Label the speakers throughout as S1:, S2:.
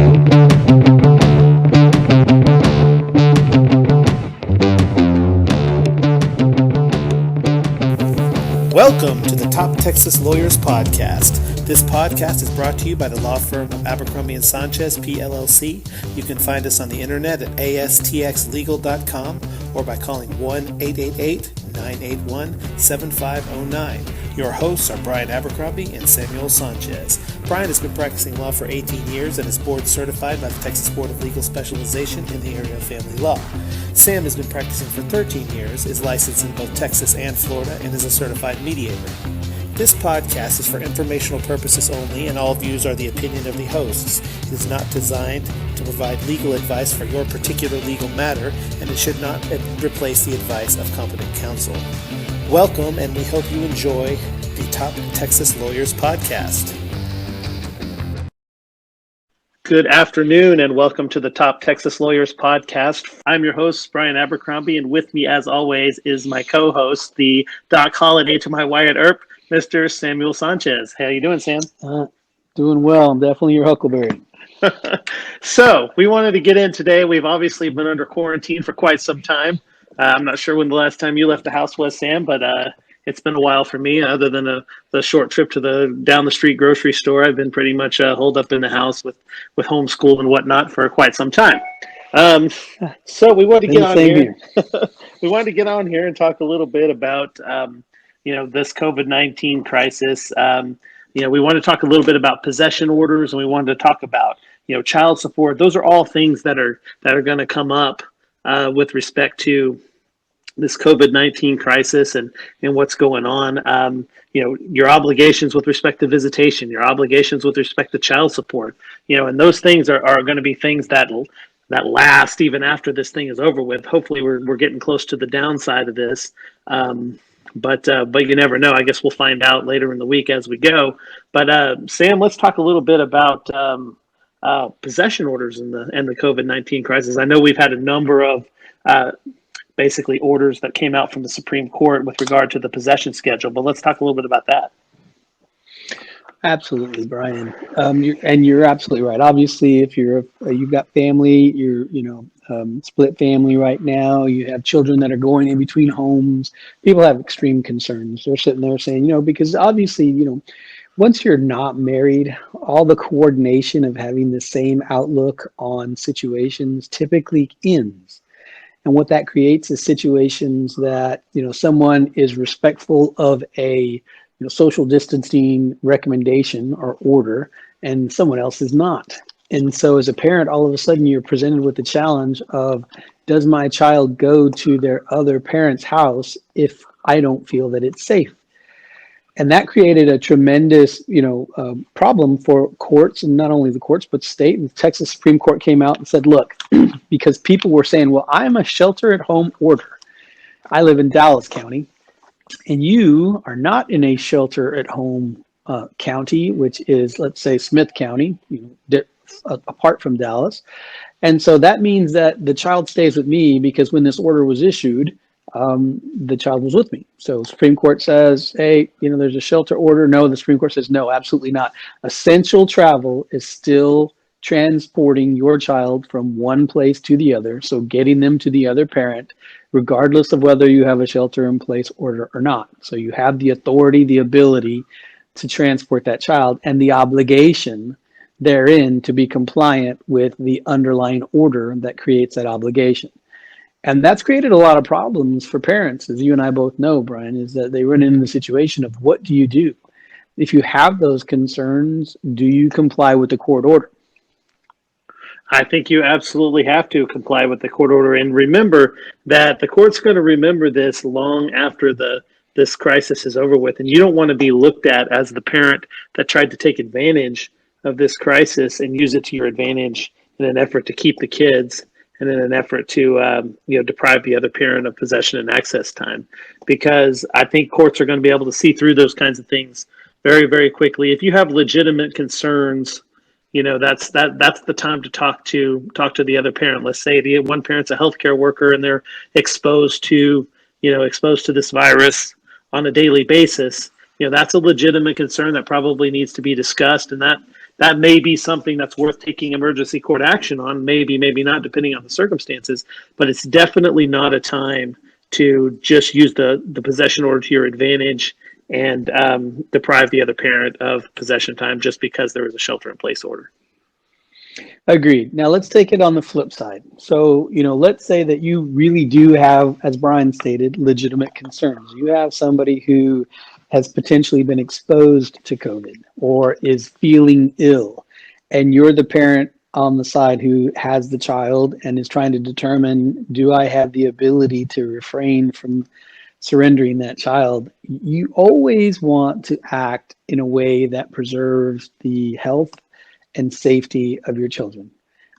S1: Welcome to the Top Texas Lawyers Podcast. This podcast is brought to you by the law firm of Abercrombie and Ssanchez, PLLC. You can find us on the internet at astxlegal.com or by calling 1-888-981-7509. Your hosts are Bryan Abercrombie and Samuel Sanchez. Bryan has been practicing law for 18 years and is board certified by the Texas Board of Legal Specialization in the area of family law. Sam has been practicing for 13 years, is licensed in both Texas and Florida, and is a certified mediator. This podcast is for informational purposes only, and all views are the opinion of the hosts. It is not designed to provide legal advice for your particular legal matter, and it should not replace the advice of competent counsel. Welcome, and we hope you enjoy the Top Texas Lawyers Podcast. Good afternoon, and welcome to the Top Texas Lawyers Podcast. I'm your host, Bryan Abercrombie, and with me, as always, is my co-host, the Doc Holliday to my Wyatt Earp, Mr. Samuel Sanchez. How you doing, Sam?
S2: Doing well. I'm definitely your huckleberry.
S1: So, we wanted to get in today. We've obviously been under quarantine for quite some time. I'm not sure when the last time you left the house was, Sam, but it's been a while for me. Other than the short trip to the down the street grocery store, I've been pretty much holed up in the house with homeschool and whatnot for quite some time. So we wanted to get on here. We wanted to get on here and talk a little bit about this COVID-19 crisis. We want to talk a little bit about possession orders, and we wanted to talk about child support. Those are all things that are going to come up with respect to this COVID-19 crisis and what's going on. Your obligations with respect to visitation, your obligations with respect to child support, and those things are going to be things that last even after this thing is over with. Hopefully we're getting close to the downside of this. But you never know. I guess we'll find out later in the week as we go. But Sam, let's talk a little bit about possession orders and the COVID-19 crisis. I know we've had a number of basically orders that came out from the Supreme Court with regard to the possession schedule, but let's talk a little bit about that.
S2: Absolutely, Bryan. You're absolutely right. Obviously, if you've got family, you're split family right now. You have children that are going in between homes. People have extreme concerns. They're sitting there saying, because obviously, once you're not married, all the coordination of having the same outlook on situations typically ends. And what that creates is situations that, someone is respectful of a social distancing recommendation or order, and someone else is not. And so as a parent, all of a sudden you're presented with the challenge of, does my child go to their other parent's house if I don't feel that it's safe? And that created a tremendous, problem for courts, and not only the courts, but state and Texas Supreme Court came out and said, look, because people were saying, well, I'm a shelter at home order. I live in Dallas County, and you are not in a shelter at home county, which is, let's say, Smith County, apart from Dallas. And so that means that the child stays with me because when this order was issued, the child was with me. So Supreme Court says, hey, there's a shelter order. No, the Supreme Court says, no, absolutely not. Essential travel is still transporting your child from one place to the other. So getting them to the other parent, regardless of whether you have a shelter in place order or not. So you have the authority, the ability to transport that child, and the obligation therein to be compliant with the underlying order that creates that obligation. And that's created a lot of problems for parents, as you and I both know, Bryan, is that they run into the situation of, what do you do? If you have those concerns, do you comply with the court order?
S1: I think you absolutely have to comply with the court order. And remember that the court's going to remember this long after this crisis is over with. And you don't want to be looked at as the parent that tried to take advantage of this crisis and use it to your advantage in an effort to keep the kids and in an effort to deprive the other parent of possession and access time. Because I think courts are going to be able to see through those kinds of things very, very quickly. If you have legitimate concerns, that's the time to talk to the other parent. Let's say the one parent's a healthcare worker and they're exposed to this virus on a daily basis. That's a legitimate concern that probably needs to be discussed, and that that may be something that's worth taking emergency court action on, maybe, maybe not, depending on the circumstances, but it's definitely not a time to just use the possession order to your advantage and deprive the other parent of possession time just because there was a shelter in place order.
S2: Agreed. Now let's take it on the flip side. So, let's say that you really do have, as Bryan stated, legitimate concerns. You have somebody who has potentially been exposed to COVID or is feeling ill, and you're the parent on the side who has the child and is trying to determine, do I have the ability to refrain from surrendering that child? You always want to act in a way that preserves the health and safety of your children.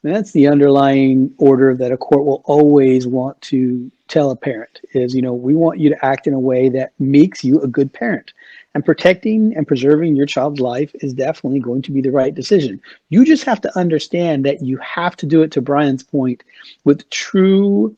S2: And that's the underlying order that a court will always want to tell a parent is, we want you to act in a way that makes you a good parent. And protecting and preserving your child's life is definitely going to be the right decision. You just have to understand that you have to do it, to Bryan's point, with true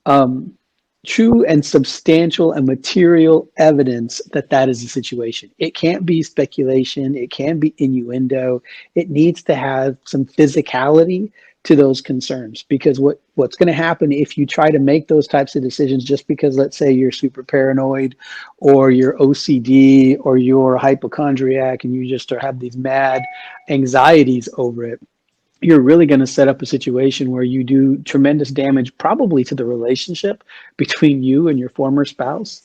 S2: and substantial and material evidence that is the situation. It can't be speculation. It can't be innuendo. It needs to have some physicality to those concerns, because what's going to happen if you try to make those types of decisions just because, let's say, you're super paranoid or you're OCD or you're a hypochondriac and you just have these mad anxieties over it, you're really going to set up a situation where you do tremendous damage, probably to the relationship between you and your former spouse.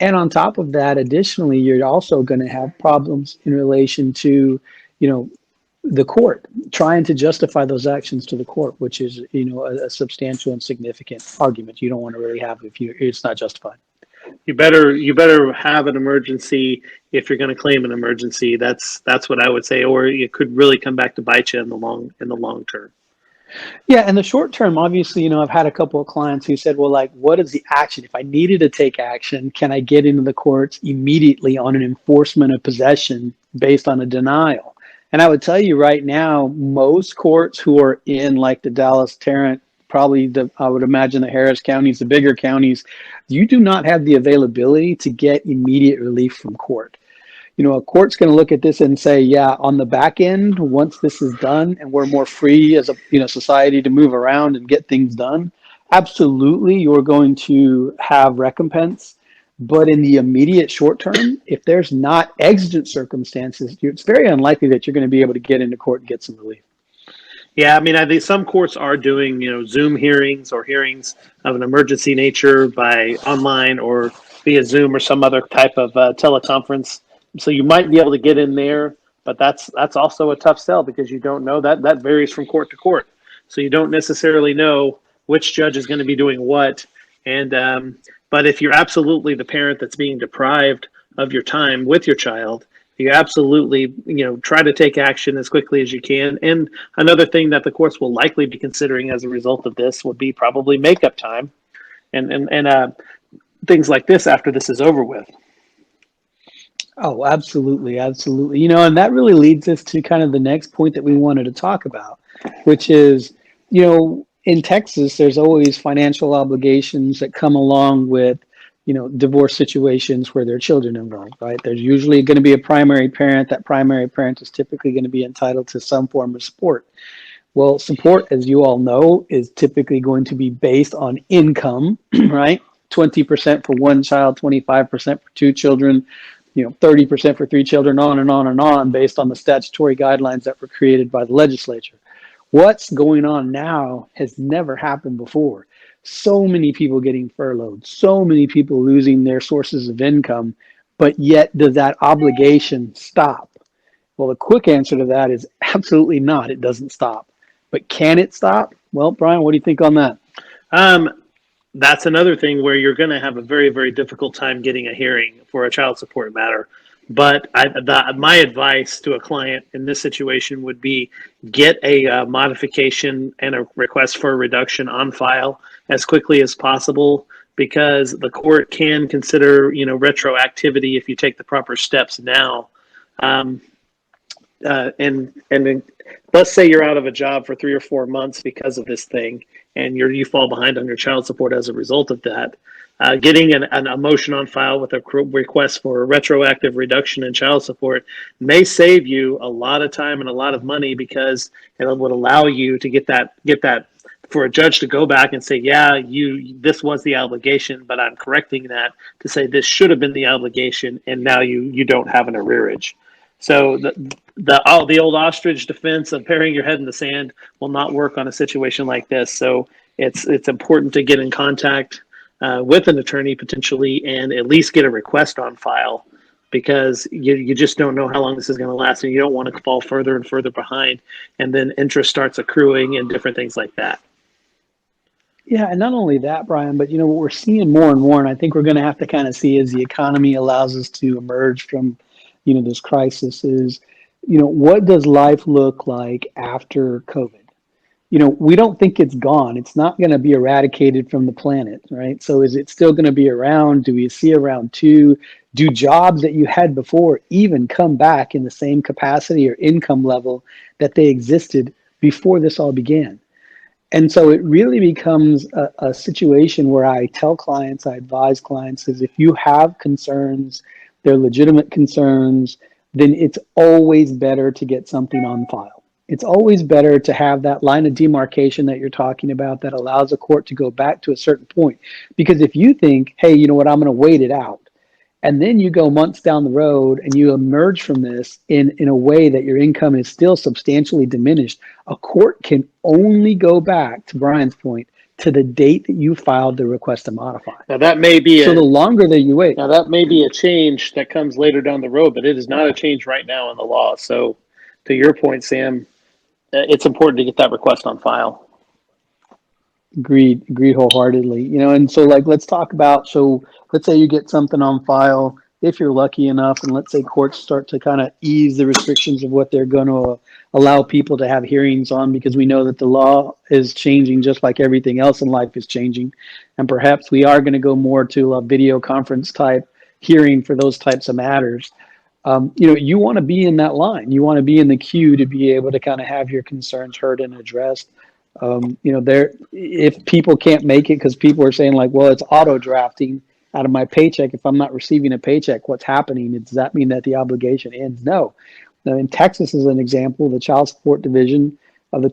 S2: And on top of that, additionally, you're also going to have problems in relation to, the court, trying to justify those actions to the court, which is, a substantial and significant argument you don't want to really have if it's not justified.
S1: You better have an emergency if you're going to claim an emergency. That's what I would say, or it could really come back to bite you in the long term.
S2: Yeah, in the short term, obviously, I've had a couple of clients who said, well, like, what is the action? If I needed to take action, can I get into the courts immediately on an enforcement of possession based on a denial? And I would tell you right now, most courts who are in like the Dallas, Tarrant, probably I would imagine the Harris counties, the bigger counties, you do not have the availability to get immediate relief from court. A court's going to look at this and say, yeah, on the back end, once this is done and we're more free as a society to move around and get things done, absolutely, you're going to have recompense. But in the immediate short term, if there's not exigent circumstances, it's very unlikely that you're going to be able to get into court and get some relief.
S1: Yeah, I mean, I think some courts are doing, Zoom hearings or hearings of an emergency nature by online or via Zoom or some other type of teleconference. So you might be able to get in there, but that's also a tough sell because you don't know that varies from court to court. So you don't necessarily know which judge is going to be doing what. And but if you're absolutely the parent that's being deprived of your time with your child, you absolutely, try to take action as quickly as you can. And another thing that the courts will likely be considering as a result of this would be probably makeup time and things like this after this is over with.
S2: Oh, absolutely. Absolutely. And that really leads us to kind of the next point that we wanted to talk about, which is, in Texas, there's always financial obligations that come along with, divorce situations where there are children involved, right? There's usually going to be a primary parent. That primary parent is typically going to be entitled to some form of support. Well, support, as you all know, is typically going to be based on income, right? 20% for one child, 25% for two children, 30% for three children, on and on and on, based on the statutory guidelines that were created by the legislature. What's going on now has never happened before. So many people getting furloughed, so many people losing their sources of income, but yet does that obligation stop? Well, the quick answer to that is absolutely not. It doesn't stop. But can it stop? Well, Bryan, what do you think on that?
S1: That's another thing where you're going to have a very, very difficult time getting a hearing for a child support matter. But my advice to a client in this situation would be get a modification and a request for a reduction on file as quickly as possible, because the court can consider, retroactivity if you take the proper steps now. and then let's say you're out of a job for 3 or 4 months because of this thing, and you fall behind on your child support as a result of that. Getting a motion on file with a request for a retroactive reduction in child support may save you a lot of time and a lot of money, because it would allow you to get that for a judge to go back and say, yeah, this was the obligation, but I'm correcting that to say this should have been the obligation, and now you don't have an arrearage. So the old ostrich defense of burying your head in the sand will not work on a situation like this. So it's important to get in contact with an attorney potentially, and at least get a request on file, because you just don't know how long this is going to last, and you don't want to fall further and further behind, and then interest starts accruing and different things like that.
S2: Yeah, and not only that, Brian, but what we're seeing more and more, and I think we're going to have to kind of see as the economy allows us to emerge from, this crisis, is, what does life look like after COVID? We don't think it's gone. It's not going to be eradicated from the planet, right? So is it still going to be around? Do we see around two? Do jobs that you had before even come back in the same capacity or income level that they existed before this all began? And so it really becomes a situation where I tell clients, I advise clients, is if you have concerns, they're legitimate concerns, then it's always better to get something on file. It's always better to have that line of demarcation that you're talking about that allows a court to go back to a certain point. Because if you think, hey, you know what, I'm going to wait it out, and then you go months down the road and you emerge from this in a way that your income is still substantially diminished, a court can only go back, to Brian's point, to the date that you filed the request to modify.
S1: Now that may be
S2: the longer that you wait.
S1: Now that may be a change that comes later down the road, but it is not a change right now in the law. So to your point, Sam, it's important to get that request on file.
S2: Agreed wholeheartedly. And so let's talk about, so let's say you get something on file, if you're lucky enough, and let's say courts start to kind of ease the restrictions of what they're going to allow people to have hearings on, because we know that the law is changing just like everything else in life is changing. And perhaps we are going to go more to a video conference type hearing for those types of matters. You want to be in that line. You want to be in the queue to be able to kind of have your concerns heard and addressed. If people can't make it because people are saying well, it's auto drafting out of my paycheck. If I'm not receiving a paycheck, what's happening? Does that mean that the obligation ends? No. Now, in Texas, as an example, the Child Support Division of the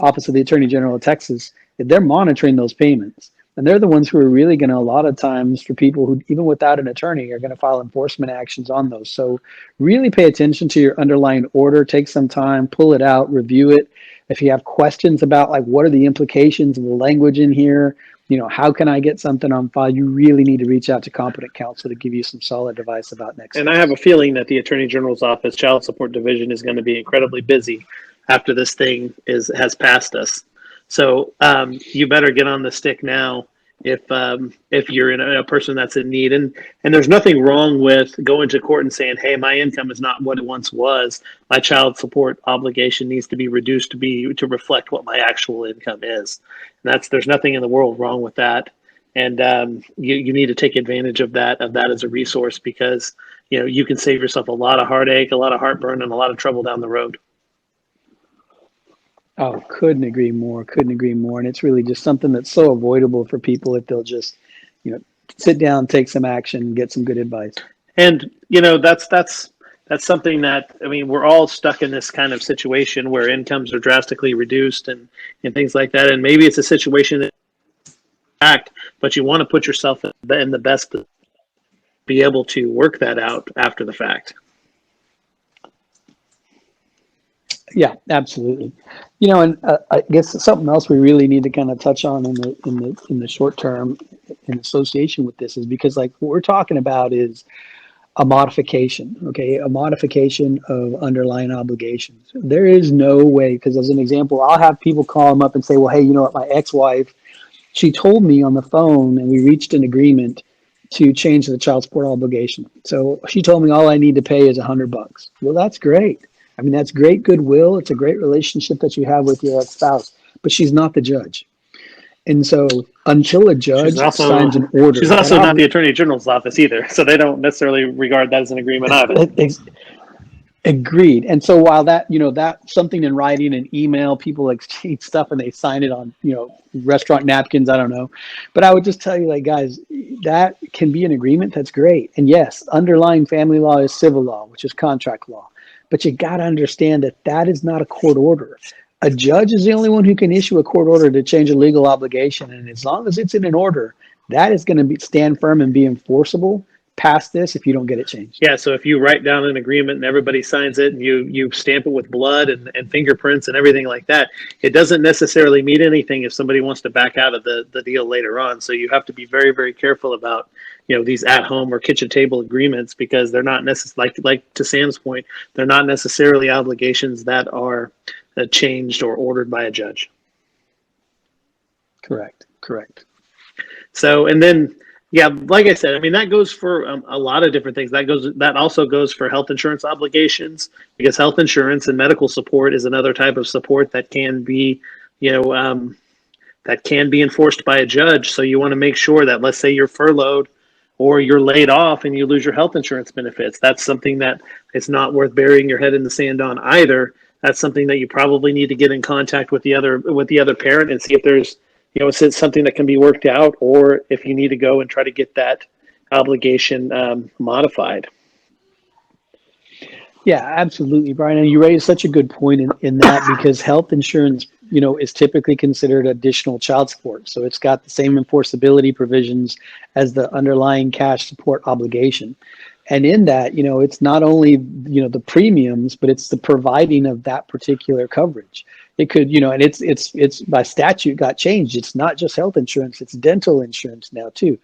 S2: Office of the Attorney General of Texas, they're monitoring those payments. And they're the ones who are really going to, a lot of times, for people who, even without an attorney, are going to file enforcement actions on those. So really pay attention to your underlying order. Take some time, pull it out, review it. If you have questions about what are the implications of the language in here, how can I get something on file, you really need to reach out to competent counsel to give you some solid advice about next steps.
S1: And I have a feeling that the Attorney General's Office Child Support Division is going to be incredibly busy after this thing has passed us. So you better get on the stick now if you're a person that's in need. And there's nothing wrong with going to court and saying, hey, my income is not what it once was. My child support obligation needs to be reduced to reflect what my actual income is. And there's nothing in the world wrong with that. And you need to take advantage of that as a resource, because you can save yourself a lot of heartache, a lot of heartburn, and a lot of trouble down the road.
S2: Oh, couldn't agree more. And it's really just something that's so avoidable for people if they'll just, sit down, take some action, get some good advice.
S1: And, that's something that, we're all stuck in this kind of situation where incomes are drastically reduced and things like that. And maybe it's a situation that act, but you want to put yourself in the best to be able to work that out after the fact.
S2: Yeah, absolutely. And I guess something else we really need to kind of touch on in the short term in association with this is because what we're talking about is a modification, okay? A modification of underlying obligations. There is no way, because as an example, I'll have people call them up and say, well, hey, you know what, my ex-wife, she told me on the phone and we reached an agreement to change the child support obligation. So she told me all I need to pay is $100. Well, that's great. That's great goodwill. It's a great relationship that you have with your ex-spouse, but she's not the judge. And so until a judge signs an order.
S1: She's also not the Attorney General's office either. So they don't necessarily regard that as an agreement either.
S2: Agreed. And so while that, that something in writing and email, people exchange stuff and they sign it on, restaurant napkins, I don't know. But I would just tell you, like, guys, that can be an agreement. That's great. And yes, underlying family law is civil law, which is contract law. But you got to understand that that is not a court order. A judge is the only one who can issue a court order to change a legal obligation. And as long as it's in an order, that is going to stand firm and be enforceable past this if you don't get it changed.
S1: Yeah, so if you write down an agreement and everybody signs it and you stamp it with blood and fingerprints and everything like that, it doesn't necessarily mean anything if somebody wants to back out of the deal later on. So you have to be very, very careful about, these at-home or kitchen table agreements, because they're not necessarily, like to Sam's point, they're not necessarily obligations that are changed or ordered by a judge.
S2: Correct.
S1: So, and then, yeah, like I said, I mean, that goes for a lot of different things. That also goes for health insurance obligations, because health insurance and medical support is another type of support that can be, that can be enforced by a judge. So you want to make sure that, let's say you're furloughed or you're laid off and you lose your health insurance benefits. That's something that it's not worth burying your head in the sand on either. That's something that you probably need to get in contact with the other parent and see if there's, is it something that can be worked out, or if you need to go and try to get that obligation modified.
S2: Yeah, absolutely, Brian. And you raised such a good point in that, because health insurance, is typically considered additional child support. So it's got the same enforceability provisions as the underlying cash support obligation. And in that, it's not only, the premiums, but it's the providing of that particular coverage. It could, and it's by statute got changed. It's not just health insurance, it's dental insurance now too.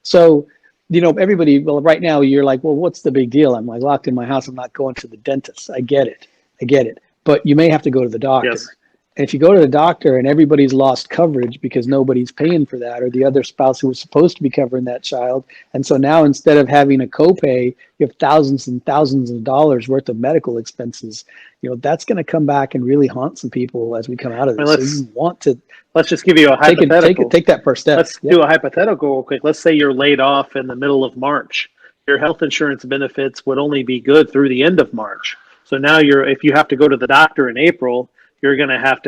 S2: So, everybody, well, right now you're like, well, what's the big deal? I'm like locked in my house. I'm not going to the dentist. I get it. But you may have to go to the doctor.
S1: Yes.
S2: And if you go to the doctor and everybody's lost coverage because nobody's paying for that, or the other spouse who was supposed to be covering that child, and so now instead of having a copay, you have thousands and thousands of dollars worth of medical expenses. That's going to come back and really haunt some people as we come out of this. So you want to
S1: let's just give you a hypothetical.
S2: Take that first step.
S1: Let's do a hypothetical real quick. Let's say you're laid off in the middle of March. Your health insurance benefits would only be good through the end of March. So now if you have to go to the doctor in April, you're going to have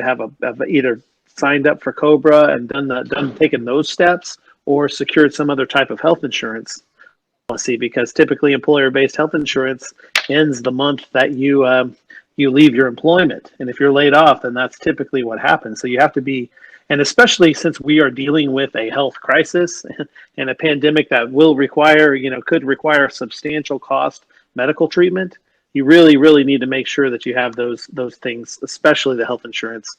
S1: either signed up for COBRA and done taken those steps, or secured some other type of health insurance policy, because typically employer-based health insurance ends the month that you leave your employment. And if you're laid off, then that's typically what happens. So you have to be, and especially since we are dealing with a health crisis and a pandemic that will could require substantial cost medical treatment, you really, really need to make sure that you have those things, especially the health insurance,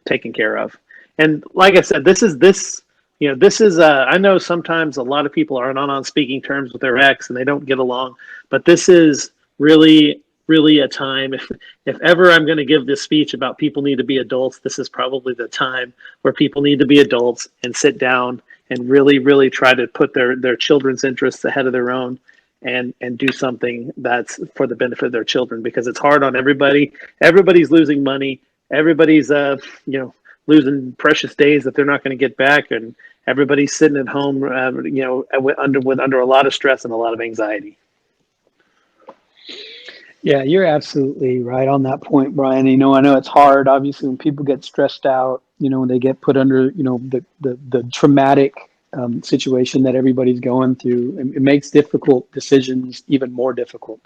S1: taken care of. And like I said, this is I know sometimes a lot of people are not on speaking terms with their ex and they don't get along, but this is really, really a time, if ever I'm going to give this speech about people need to be adults, this is probably the time where people need to be adults and sit down and really, really try to put their children's interests ahead of their own, and do something that's for the benefit of their children, because it's hard on everybody. Everybody's losing money. Everybody's losing precious days that they're not going to get back, and everybody's sitting at home under a lot of stress and a lot of anxiety.
S2: Yeah, you're absolutely right on that point, Brian. I know it's hard, obviously, when people get stressed out, when they get put under, the traumatic situation that everybody's going through. It makes difficult decisions even more difficult.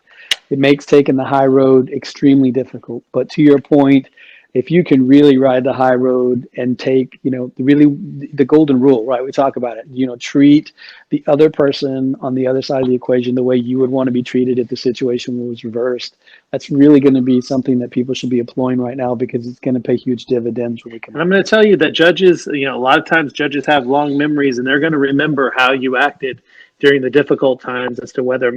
S2: It makes taking the high road extremely difficult. But to your point, if you can really ride the high road and take, the golden rule, right? We talk about it, treat the other person on the other side of the equation the way you would want to be treated if the situation was reversed. That's really going to be something that people should be employing right now, because it's going to pay huge dividends when we come.
S1: And I'm going to tell you that judges, a lot of times judges have long memories, and they're going to remember how you acted during the difficult times as to whether,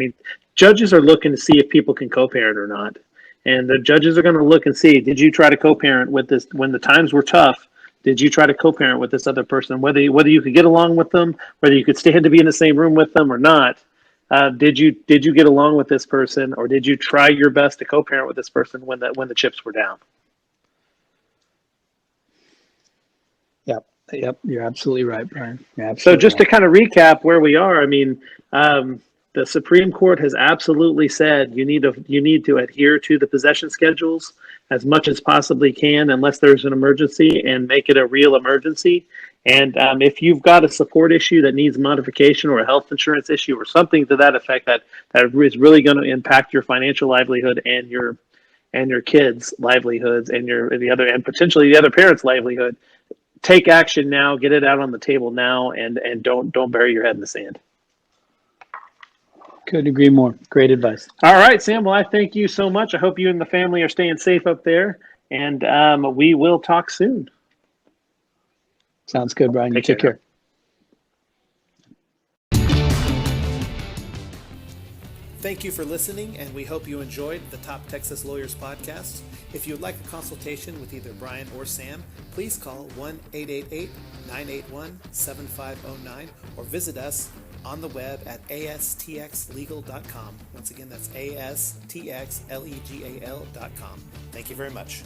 S1: judges are looking to see if people can co-parent or not. And the judges are going to look and see, did you try to co-parent with this when the times were tough? Did you try to co-parent with this other person? Whether you could get along with them, whether you could stand to be in the same room with them or not, did you get along with this person, or did you try your best to co-parent with this person when the chips were down?
S2: Yep, you're absolutely right, Brian.
S1: So just to kind of recap where we are, The Supreme Court has absolutely said you need to adhere to the possession schedules as much as possibly can, unless there's an emergency, and make it a real emergency. And if you've got a support issue that needs modification, or a health insurance issue, or something to that effect, that is really going to impact your financial livelihood and your kids' livelihoods, and potentially the other parent's livelihood, take action now. Get it out on the table now, and don't bury your head in the sand.
S2: Couldn't agree more. Great advice.
S1: All right, Sam. Well, I thank you so much. I hope you and the family are staying safe up there, and we will talk soon.
S2: Sounds good, Bryan. You take care.
S3: Thank you for listening, and we hope you enjoyed the Top Texas Lawyers podcast. If you would like a consultation with either Bryan or Sam, please call 1-888-981-7509 or visit us on the web at astxlegal.com. Once again, that's astxlegal.com. Thank you very much.